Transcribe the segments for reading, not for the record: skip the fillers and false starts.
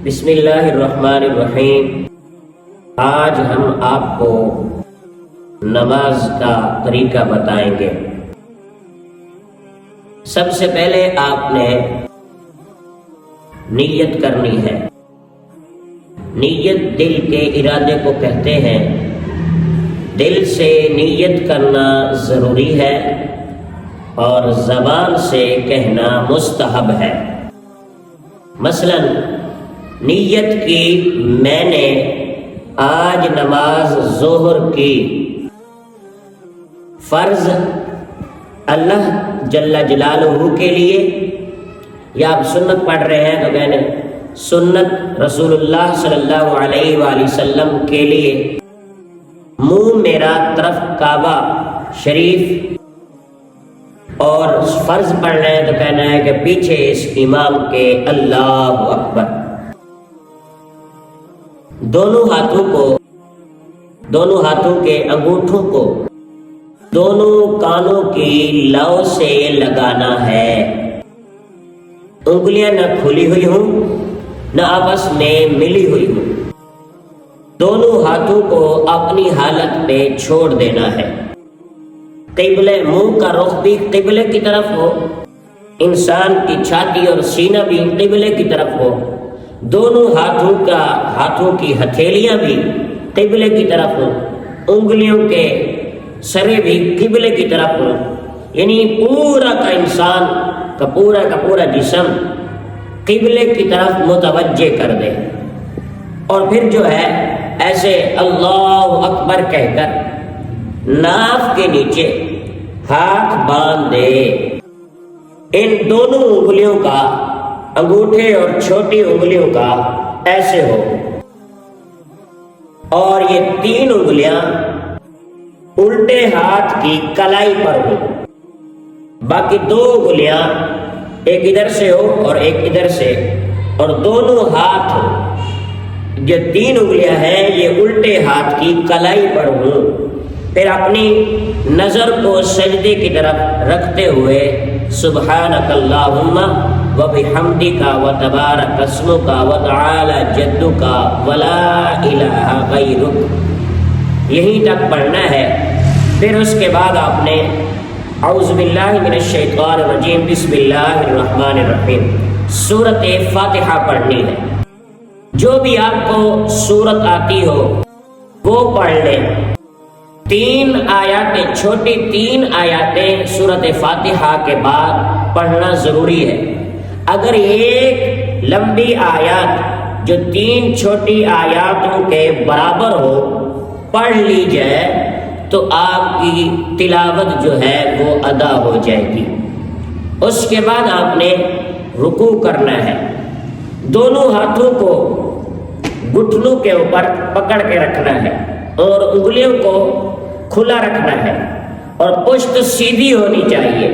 بسم اللہ الرحمن الرحیم۔ آج ہم آپ کو نماز کا طریقہ بتائیں گے۔ سب سے پہلے آپ نے نیت کرنی ہے۔ نیت دل کے ارادے کو کہتے ہیں۔ دل سے نیت کرنا ضروری ہے اور زبان سے کہنا مستحب ہے۔ مثلا نیت کی میں نے آج نماز ظہر کی فرض اللہ جل جلالہ کے لیے، یا آپ سنت پڑھ رہے ہیں تو کہنے سنت رسول اللہ صلی اللہ علیہ وآلہ وسلم کے لیے، منہ میرا طرف کعبہ شریف، اور فرض پڑھ رہے ہیں تو کہنا ہے کہ پیچھے اس امام کے اللہ اکبر۔ دونوں ہاتھوں کے انگوٹھوں کو دونوں کانوں کی لو سے لگانا ہے۔ انگلیاں نہ کھلی ہوئی ہوں نہ آپس میں ملی ہوئی ہوں۔ دونوں ہاتھوں کو اپنی حالت پہ چھوڑ دینا ہے۔ قبلے، منہ کا رخ بھی قبلے کی طرف ہو، انسان کی چھاتی اور سینہ بھی قبلے کی طرف ہو، دونوں ہاتھوں کی ہتھیلیاں بھی قبلے کی طرف ہوں، انگلیوں کے سرے بھی قبلے کی طرف ہوں، یعنی پورا کا انسان کا پورا جسم قبلے کی طرف متوجہ کر دے۔ اور پھر جو ہے ایسے اللہ اکبر کہہ کر ناف کے نیچے ہاتھ باندھ دے۔ ان دونوں انگلیوں کا، انگوٹھے اور چھوٹی انگلیوں کا ایسے ہو، اور یہ تین انگلیاں الٹے ہاتھ کی کلائی پر ہو، باقی دو انگلیاں ایک ادھر سے ہو اور ایک ادھر سے، اور دونوں ہاتھ جو تین انگلیاں ہیں یہ الٹے ہاتھ کی کلائی پر ہوں۔ پھر اپنی نظر کو سجدے کی طرف رکھتے ہوئے سبحانک اللہم وبحمدک وتبارک اسمک وتعالی جدک ولا الہ غیرک، یہیں تک پڑھنا ہے۔ پھر اس کے بعد آپ نے اعوذ باللہ من الشیطان الرجیم بسم اللہ الرحمن الرحیم سورۃ فاتحہ پڑھنی ہے۔ جو بھی آپ کو سورت آتی ہو وہ پڑھ لیں۔ چھوٹی تین آیاتیں سورۃ فاتحہ کے بعد پڑھنا ضروری ہے۔ اگر ایک لمبی آیات جو تین چھوٹی آیاتوں کے برابر ہو پڑھ لی جائے تو آپ کی تلاوت جو ہے وہ ادا ہو جائے گی۔ اس کے بعد آپ نے رکوع کرنا ہے۔ دونوں ہاتھوں کو گھٹنوں کے اوپر پکڑ کے رکھنا ہے اور انگلیوں کو کھلا رکھنا ہے، اور پشت سیدھی ہونی چاہیے،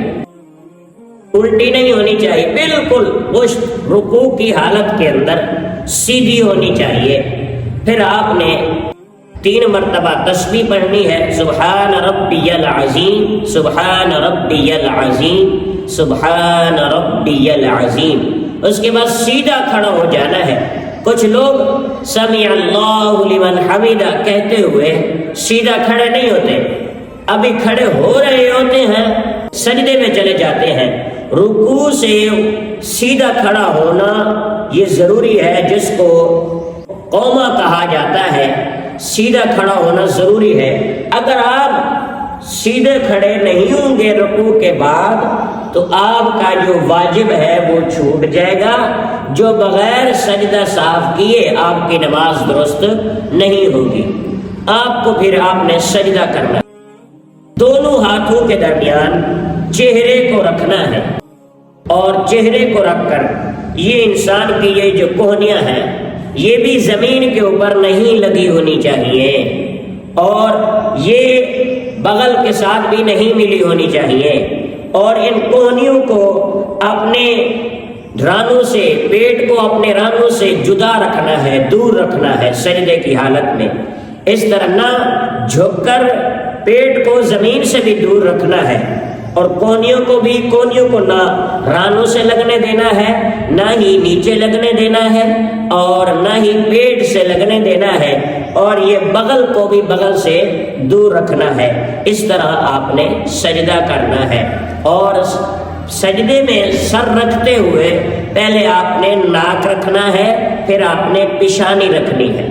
الٹی نہیں ہونی چاہیے، بالکل پشت رکوع کی حالت کے اندر سیدھی ہونی چاہیے۔ پھر آپ نے 3 مرتبہ تسبیح پڑھنی ہے، سبحان ربی العظیم، سبحان ربی العظیم، سبحان ربی العظیم۔ اس کے بعد سیدھا کھڑا ہو جانا ہے۔ کچھ لوگ سمیع اللہ لمن حمیدہ کہتے ہوئے سیدھا کھڑے نہیں ہوتے، ابھی کھڑے ہو رہے ہوتے ہیں، سجدے میں چلے جاتے ہیں۔ رکوع سے سیدھا کھڑا ہونا یہ ضروری ہے، جس کو قوما کہا جاتا ہے، سیدھا کھڑا ہونا ضروری ہے۔ اگر آپ سیدھے کھڑے نہیں ہوں گے رکوع کے بعد تو آپ کا جو واجب ہے وہ چھوٹ جائے گا، جو بغیر سجدہ صاف کیے آپ کی نماز درست نہیں ہوگی۔ آپ کو پھر آپ نے سجدہ کرنا، دونوں ہاتھوں کے درمیان چہرے کو رکھنا ہے، اور چہرے کو رکھ کر یہ انسان کی یہ جو کوہنیاں ہیں یہ بھی زمین کے اوپر نہیں لگی ہونی چاہیے، اور یہ بغل کے ساتھ بھی نہیں ملی ہونی چاہیے، اور ان کوہنیوں کو اپنے رانوں سے، پیٹ کو اپنے رانوں سے جدا رکھنا ہے، دور رکھنا ہے سجدے کی حالت میں۔ اس طرح نہ جھک کر پیٹ کو زمین سے بھی دور رکھنا ہے، اور کونیوں کو نہ رانوں سے لگنے دینا ہے، نہ ہی نیچے لگنے دینا ہے، اور نہ ہی پیٹ سے لگنے دینا ہے، اور یہ بغل کو بھی بغل سے دور رکھنا ہے۔ اس طرح آپ نے سجدہ کرنا ہے، اور سجدے میں سر رکھتے ہوئے پہلے آپ نے ناک رکھنا ہے، پھر آپ نے پیشانی رکھنی ہے۔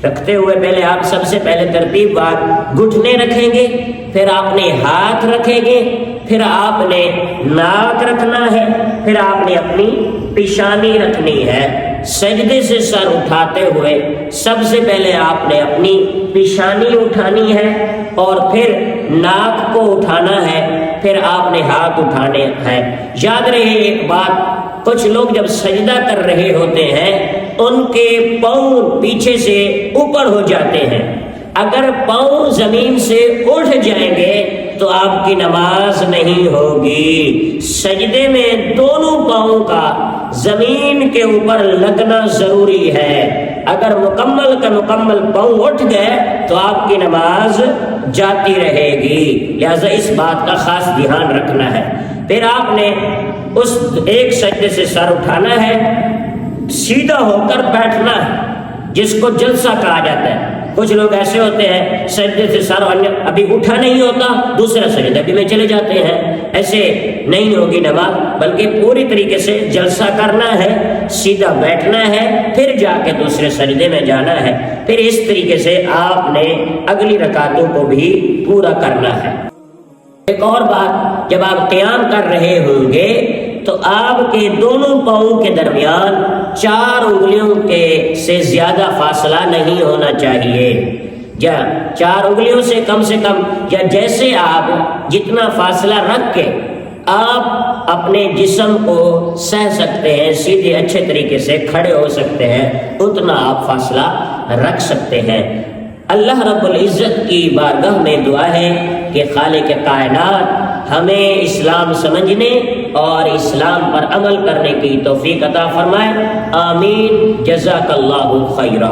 رکھتے ہوئے پہلے آپ سب سے پہلے ترتیب بار گھٹنے رکھیں گے، پھر آپ نے ہاتھ رکھیں گے، پھر آپ نے ناک رکھنا ہے، پھر آپ نے اپنی پیشانی رکھنی ہے۔ سجدے سے سر اٹھاتے ہوئے سب سے پہلے آپ نے اپنی پیشانی اٹھانی ہے، اور پھر ناک کو اٹھانا ہے، پھر آپ نے ہاتھ اٹھانے ہیں۔ یاد رہے ایک بات، کچھ لوگ جب سجدہ کر رہے ہوتے ہیں ان کے پاؤں پیچھے سے اوپر ہو جاتے ہیں۔ اگر پاؤں زمین سے اٹھ جائیں گے تو آپ کی نماز نہیں ہوگی۔ سجدے میں دونوں پاؤں کا زمین کے اوپر لگنا ضروری ہے۔ اگر مکمل کا مکمل پاؤں اٹھ گئے تو آپ کی نماز جاتی رہے گی، لہذا اس بات کا خاص دھیان رکھنا ہے۔ پھر آپ نے اس ایک سجدے سے سر اٹھانا ہے، سیدھا ہو کر بیٹھنا ہے، جس کو جلسہ کہا جاتا ہے۔ کچھ لوگ ایسے ہوتے ہیں سجدے سے سر ابھی اٹھا نہیں ہوتا، دوسرا سجدہ بھی میں چلے جاتے ہیں۔ ایسے نہیں ہوگی نماز، بلکہ پوری طریقے سے جلسہ کرنا ہے، سیدھا بیٹھنا ہے، پھر جا کے دوسرے سجدے میں جانا ہے۔ پھر اس طریقے سے آپ نے اگلی رکعتوں کو بھی پورا کرنا ہے۔ ایک اور بات، جب آپ قیام کر رہے ہوں گے تو آپ کے دونوں پاؤں کے درمیان 4 انگلیوں کے سے زیادہ فاصلہ نہیں ہونا چاہیے، یا 4 انگلیوں سے کم، یا جیسے آپ جتنا فاصلہ رکھ کے آپ اپنے جسم کو سہ سکتے ہیں، سیدھے اچھے طریقے سے کھڑے ہو سکتے ہیں، اتنا آپ فاصلہ رکھ سکتے ہیں۔ اللہ رب العزت کی بارگاہ میں دعا ہے کہ خالق کائنات ہمیں اسلام سمجھنے اور اسلام پر عمل کرنے کی توفیق عطا فرمائے۔ آمین۔ جزاک اللہ خیرا۔